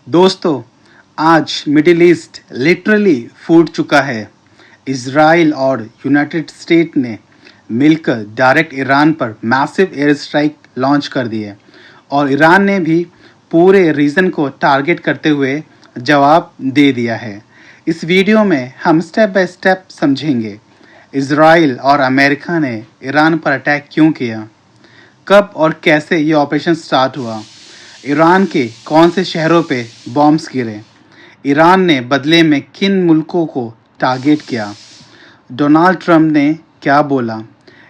दोस्तों, आज middle east literally फूट चुका है। इजराइल और यूनाइटेड स्टेट ने मिलकर डायरेक्ट ईरान पर मैसिव एयर स्ट्राइक लॉन्च कर दी है और ईरान ने भी पूरे रीजन को टारगेट करते हुए जवाब दे दिया है। इस वीडियो में हम स्टेप बाय स्टेप समझेंगे इजराइल और अमेरिका ने ईरान पर अटैक क्यों किया, कब और कैसे ये ऑपरेशन स्टार्ट हुआ, ईरान के कौन से शहरों पे बॉम्ब्स गिरे, ईरान ने बदले में किन मुल्कों को टारगेट किया, डोनाल्ड ट्रंप ने क्या बोला,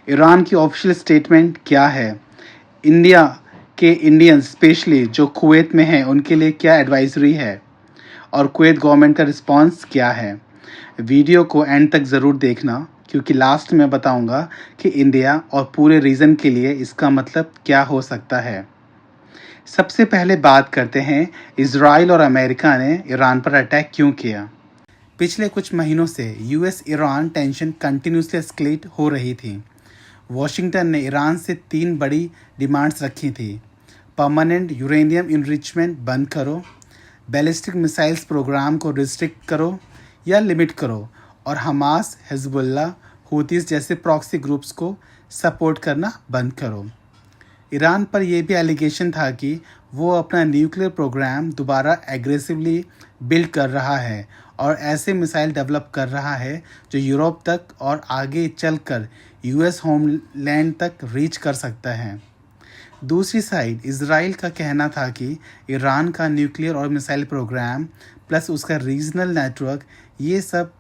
ईरान की ऑफिशियल स्टेटमेंट क्या है, इंडिया के इंडियंस स्पेशली जो कुवैत में हैं उनके लिए क्या एडवाइजरी है और कुवैत गवर्नमेंट का रिस्पांस क्या है। वीडियो को एंड तक ज़रूर देखना क्योंकि लास्ट में बताऊंगा कि इंडिया और पूरे रीजन के लिए इसका मतलब क्या हो सकता है। सबसे पहले बात करते हैं इजराइल और अमेरिका ने ईरान पर अटैक क्यों किया। पिछले कुछ महीनों से US Iran tension continuously escalate हो रही थी। वॉशिंगटन ने ईरान से 3 बड़ी डिमांड्स रखी थी। परमानेंट यूरेनियम इनरिचमेंट बंद करो, बैलिस्टिक मिसाइल्स प्रोग्राम को रिस्ट्रिक्ट करो या लिमिट करो और हमास, हिजबुल्ला, हूतीस जैसे प्रॉक्सी ग्रुप्स को सपोर्ट करना बंद करो। ईरान पर यह भी एलिगेशन था कि वो अपना न्यूक्लियर प्रोग्राम दोबारा एग्रेसिवली बिल्ड कर रहा है और ऐसे मिसाइल डेवलप कर रहा है जो यूरोप तक और आगे चलकर यूएस होमलैंड तक रीच कर सकता है। दूसरी साइड इजराइल का कहना था कि ईरान का न्यूक्लियर और मिसाइल प्रोग्राम प्लस उसका रीजनल नेटवर्क ये सब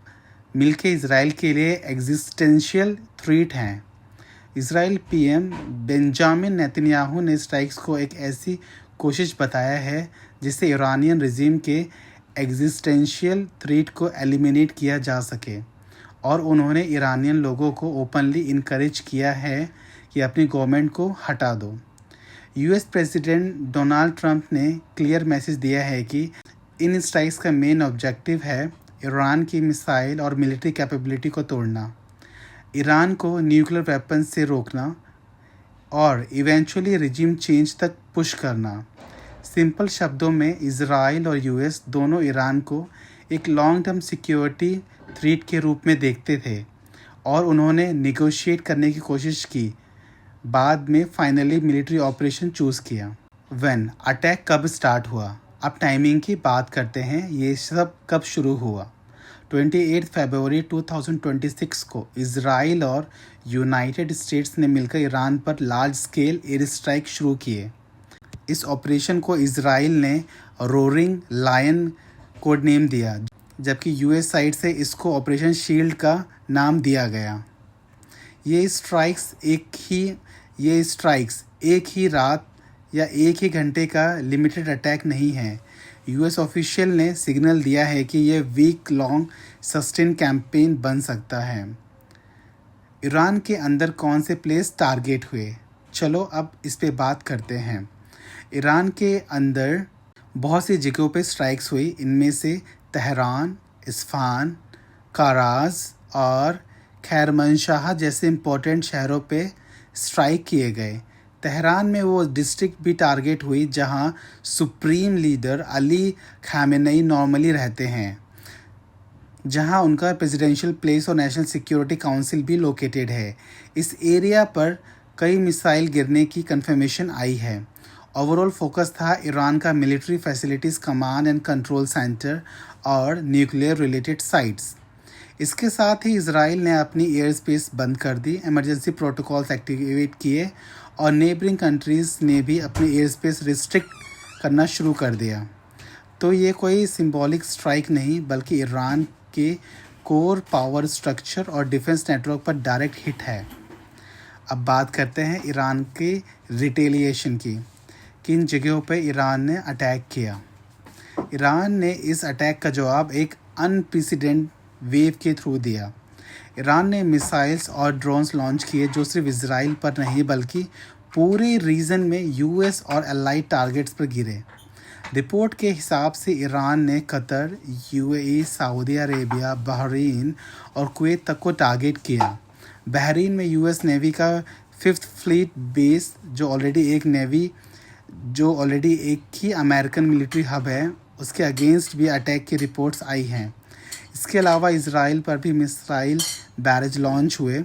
मिलके इजराइल के लिए एग्जिस्टेंशियल थ्रेट हैं। इजराइल पीएम बेंजामिन नेतन्याहू ने स्ट्राइक्स को एक ऐसी कोशिश बताया है जिससे ईरानियन रिजीम के एग्जिस्टेंशियल थ्रेट को एलिमिनेट किया जा सके और उन्होंने ईरानियन लोगों को ओपनली इनकरेज किया है कि अपनी गवर्नमेंट को हटा दो। यूएस प्रेसिडेंट डोनाल्ड ट्रंप ने क्लियर मैसेज दिया है कि इन स्ट्राइक्स का मेन ऑब्जेक्टिव है ईरान की मिसाइल और मिलिट्री कैपेबिलिटी को तोड़ना, ईरान को न्यूक्लियर वेपन से रोकना और इवेंचुअली रिजीम चेंज तक पुश करना। सिंपल शब्दों में इजराइल और यूएस दोनों ईरान को एक लॉन्ग टर्म सिक्योरिटी थ्रेट के रूप में देखते थे और उन्होंने निगोशिएट करने की कोशिश की, बाद में फाइनली मिलिट्री ऑपरेशन चूज़ किया। व्हेन अटैक कब स्टार्ट हुआ, अब टाइमिंग की बात करते हैं। ये सब कब शुरू हुआ। 28 फरवरी 2026 को इजराइल और यूनाइटेड स्टेट्स ने मिलकर ईरान पर लार्ज स्केल एयर स्ट्राइक शुरू किए। इस ऑपरेशन को इजराइल ने रोरिंग लायन कोड नेम दिया, जबकि यूएस साइड से इसको ऑपरेशन शील्ड का नाम दिया गया। ये स्ट्राइक्स एक ही रात या एक ही घंटे का लिमिटेड अटैक नहीं है। यूएस ऑफिशियल ने सिग्नल दिया है कि यह वीक लॉन्ग सस्टेन कैंपेन बन सकता है। ईरान के अंदर कौन से प्लेस टारगेट हुए, चलो अब इस पे बात करते हैं। ईरान के अंदर बहुत सी जगहों पे स्ट्राइक्स हुई। इनमें से तेहरान, इस्फान, कराज और खैरमनशाह जैसे इम्पोर्टेंट शहरों पे स्ट्राइक किए गए। तेहरान में वो डिस्ट्रिक्ट भी टारगेट हुई जहां supreme leader Ali Khamenei normally रहते हैं, जहां उनका प्रेसिडेंशियल प्लेस और नेशनल सिक्योरिटी काउंसिल भी लोकेटेड है। इस एरिया पर कई मिसाइल गिरने की कंफर्मेशन आई है। ओवरऑल फोकस था ईरान का military facilities, command and control centre और न्यूक्लियर रिलेटेड साइट्स। इसके साथ ही इजराइल ने अपनी एयर स्पेस बंद कर दी, इमरजेंसी प्रोटोकॉल्स एक्टिवेट किए और नेबरिंग कंट्रीज़ ने भी अपनी एयर स्पेस रिस्ट्रिक्ट करना शुरू कर दिया। तो ये कोई सिंबॉलिक स्ट्राइक नहीं बल्कि ईरान के कोर पावर स्ट्रक्चर और डिफेंस नेटवर्क पर डायरेक्ट हिट है। अब बात करते हैं ईरान के रिटेलिएशन की। किन जगहों पर ईरान ने अटैक किया। ईरान ने इस अटैक का जवाब एक अनप्रेसिडेंट वेव के थ्रू दिया। ईरान ने मिसाइल्स और ड्रोन्स लॉन्च किए जो सिर्फ इजराइल पर नहीं बल्कि पूरे रीजन में यूएस और एलाइड टारगेट्स पर गिरे। रिपोर्ट के हिसाब से ईरान ने Qatar, UAE, Saudi Arabia, Bahrain और कुवैत तक को टारगेट किया। बहरीन में यूएस नेवी का 5th फ्लीट बेस जो ऑलरेडी एक ही अमेरिकन मिलिट्री हब है उसके अगेंस्ट भी अटैक की रिपोर्ट्स आई हैं। इसके अलावा इसराइल पर भी मिसाइल बैरेज लॉन्च हुए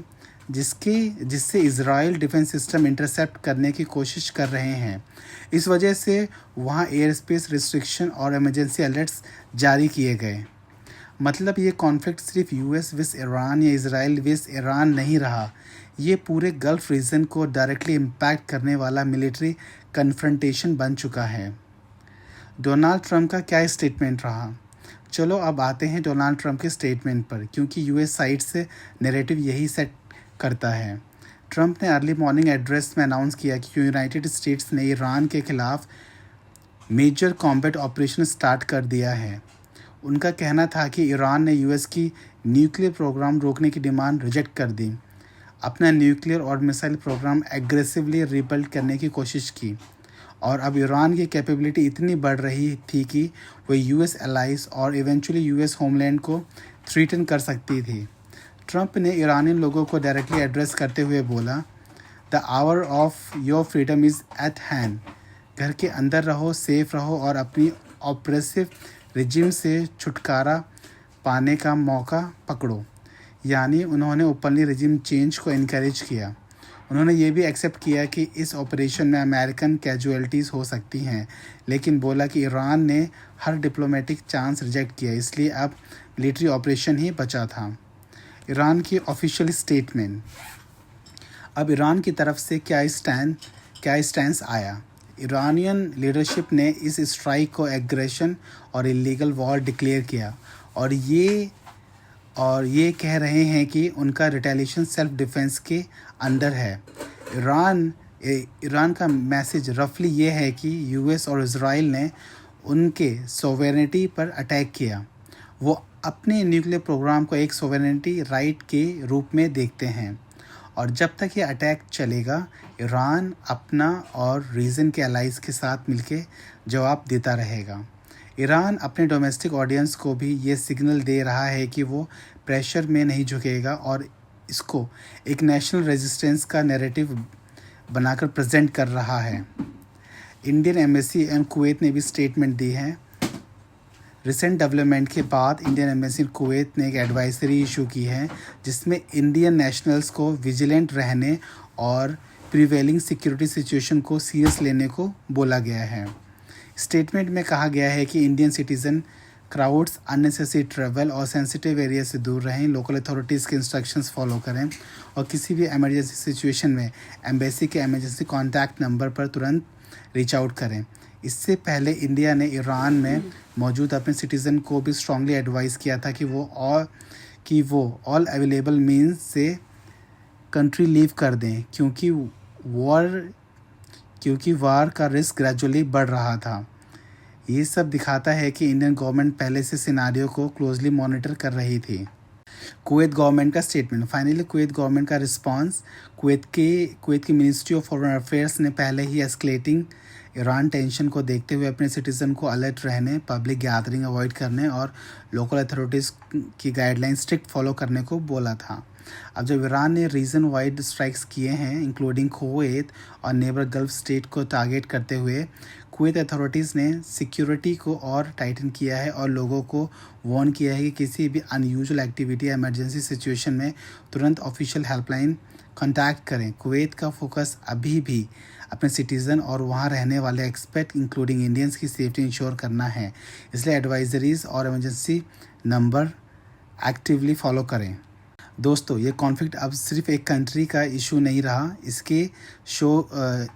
जिससे इसराइल डिफेंस सिस्टम इंटरसेप्ट करने की कोशिश कर रहे हैं। इस वजह से वहाँ एयर स्पेस रिस्ट्रिक्शन और इमरजेंसी अलर्ट्स जारी किए गए। मतलब ये कॉन्फ्लिक्ट सिर्फ यूएस विस ईरान या इसराइल विस ईरान नहीं रहा, ये पूरे गल्फ रीजन को डायरेक्टली इम्पैक्ट करने वाला मिलिट्री कन्फ्रंटेशन बन चुका है। डोनाल्ड ट्रंप का क्या स्टेटमेंट रहा? चलो अब आते हैं डोनाल्ड ट्रंप के स्टेटमेंट पर, क्योंकि यूएस साइड से नैरेटिव यही सेट करता है। ट्रंप ने अर्ली मॉर्निंग एड्रेस में अनाउंस किया कि यूनाइटेड स्टेट्स ने ईरान के खिलाफ मेजर कॉम्बैट ऑपरेशन स्टार्ट कर दिया है। उनका कहना था कि ईरान ने यूएस की न्यूक्लियर प्रोग्राम रोकने की डिमांड रिजेक्ट कर दी, अपना न्यूक्लियर और मिसाइल प्रोग्राम एग्रेसिवली रिबिल्ड करने की कोशिश की, और अब ईरान की कैपेबिलिटी इतनी बढ़ रही थी कि वह यूएस एलाइज और इवेंचुअली यूएस होमलैंड को थ्रेटन कर सकती थी। ट्रंप ने ईरानी लोगों को डायरेक्टली एड्रेस करते हुए बोला, the hour of your freedom is eight hand. घर के अंदर रहो, सेफ रहो और अपनी ऑपरेसिव रिजिम से छुटकारा पाने का मौका पकड़ो। यानी उन्होंने ओपनली रिजिम चेंज को इनकरेज किया। उन्होंने ये भी एक्सेप्ट किया कि इस ऑपरेशन में अमेरिकन कैजुअलिटीज़ हो सकती हैं, लेकिन बोला कि ईरान ने हर डिप्लोमेटिक चांस रिजेक्ट किया, इसलिए अब मिलिट्री ऑपरेशन ही बचा था। ईरान की ऑफिशियल स्टेटमेंट। अब ईरान की तरफ से क्या स्टैंड आया? ईरानियन लीडरशिप ने इस स्ट्राइक को एग्रेशन और इलीगल वॉर डिक्लेयर किया, और ये कह रहे हैं कि उनका रिटेलिएशन सेल्फ डिफेंस के अंडर है। ईरान का मैसेज रफली ये है कि यूएस और इजराइल ने उनके सोवेरेनिटी पर अटैक किया। वो अपने न्यूक्लियर प्रोग्राम को एक सोवेरेनिटी राइट के रूप में देखते हैं, और जब तक ये अटैक चलेगा ईरान अपना और रीजन के अलाइज के साथ मिलके जवाब देता रहेगा। ईरान अपने डोमेस्टिक ऑडियंस को भी ये सिग्नल दे रहा है कि वो प्रेशर में नहीं झुकेगा और इसको एक नेशनल रेजिस्टेंस का नैरेटिव बनाकर प्रेजेंट कर रहा है। इंडियन एम्बेसी एंड कुवैत ने भी स्टेटमेंट दी है। रिसेंट डेवलपमेंट के बाद इंडियन एम्बेसी कुवैत ने एक एडवाइजरी इशू की है, जिसमें इंडियन नेशनल्स को विजिलेंट रहने और प्रिवेलिंग सिक्योरिटी सिचुएशन को सीरियस लेने को बोला गया है। स्टेटमेंट में कहा गया है कि Indian citizen crowds, unnecessary travel और सेंसिटिव एरिया से दूर रहें, लोकल अथॉरिटीज़ के इंस्ट्रक्शंस फॉलो करें, और किसी भी इमरजेंसी सिचुएशन में एम्बेसी के इमरजेंसी कॉन्टैक्ट नंबर पर तुरंत रीच आउट करें। इससे पहले इंडिया ने ईरान में मौजूद अपने सिटीज़न को भी स्ट्रांगली एडवाइस किया था कि वो ऑल अवेलेबल मीन्स से कंट्री लीव कर दें, क्योंकि वार का रिस्क ग्रेजुअली बढ़ रहा था। ये सब दिखाता है कि इंडियन गवर्नमेंट पहले से सिनारियो को क्लोजली मॉनिटर कर रही थी। कुवैत गवर्नमेंट का स्टेटमेंट। फाइनली कुवैत गवर्नमेंट का रिस्पांस। कुवैत की मिनिस्ट्री ऑफ फॉरेन अफेयर्स ने पहले ही एस्केलेटिंग ईरान टेंशन को देखते हुए अपने सिटीज़न को अलर्ट रहने, पब्लिक गैदरिंग अवॉइड करने और लोकल अथॉरिटीज़ की गाइडलाइन स्ट्रिक्ट फॉलो करने को बोला था। अब जब ईरान ने रीजन वाइड स्ट्राइक्स किए हैं, इंक्लूडिंग कुवैत और नेबर गल्फ स्टेट को टारगेट करते हुए, कुवैत अथॉरिटीज़ ने सिक्योरिटी को और टाइटन किया है और लोगों को वार्न किया है कि किसी भी अनयूजुअल एक्टिविटी या इमरजेंसी सिचुएशन में तुरंत ऑफिशियल हेल्पलाइन कॉन्टैक्ट करें। कुवैत का फोकस अभी भी अपने सिटीज़न और वहाँ रहने वाले एक्सपेट इंक्लूडिंग इंडियंस की सेफ्टी इंश्योर करना है, इसलिए एडवाइजरीज़ और इमरजेंसी नंबर एक्टिवली फॉलो करें। दोस्तों, ये कॉन्फ्लिक्ट अब सिर्फ एक कंट्री का इशू नहीं रहा,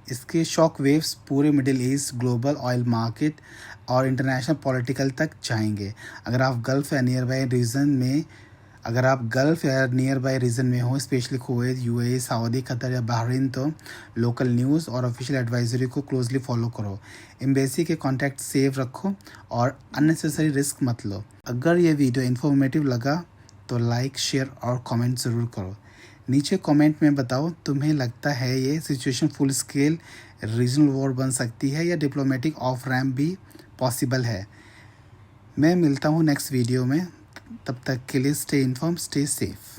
इसके शॉक वेव्स पूरे middle east, global oil market और इंटरनेशनल पॉलिटिकल तक जाएंगे। अगर आप गल्फ़ या नियर बाय रीजन में हो, specially Kuwait, UAE, Saudi, Qatar या बहरीन, तो लोकल न्यूज़ और ऑफिशियल एडवाइजरी को क्लोजली फॉलो करो। एम्बेसी के कॉन्टैक्ट सेव रखो और अननेसेसरी रिस्क मत लो। अगर ये वीडियो इन्फॉर्मेटिव लगा तो लाइक, शेयर और कमेंट ज़रूर करो। नीचे कमेंट में बताओ तुम्हें लगता है ये situation full scale regional war बन सकती है या डिप्लोमेटिक ऑफ रैम्प भी पॉसिबल है। मैं मिलता हूँ नेक्स्ट वीडियो में, तब तक के लिए स्टे इन्फॉर्म, स्टे सेफ।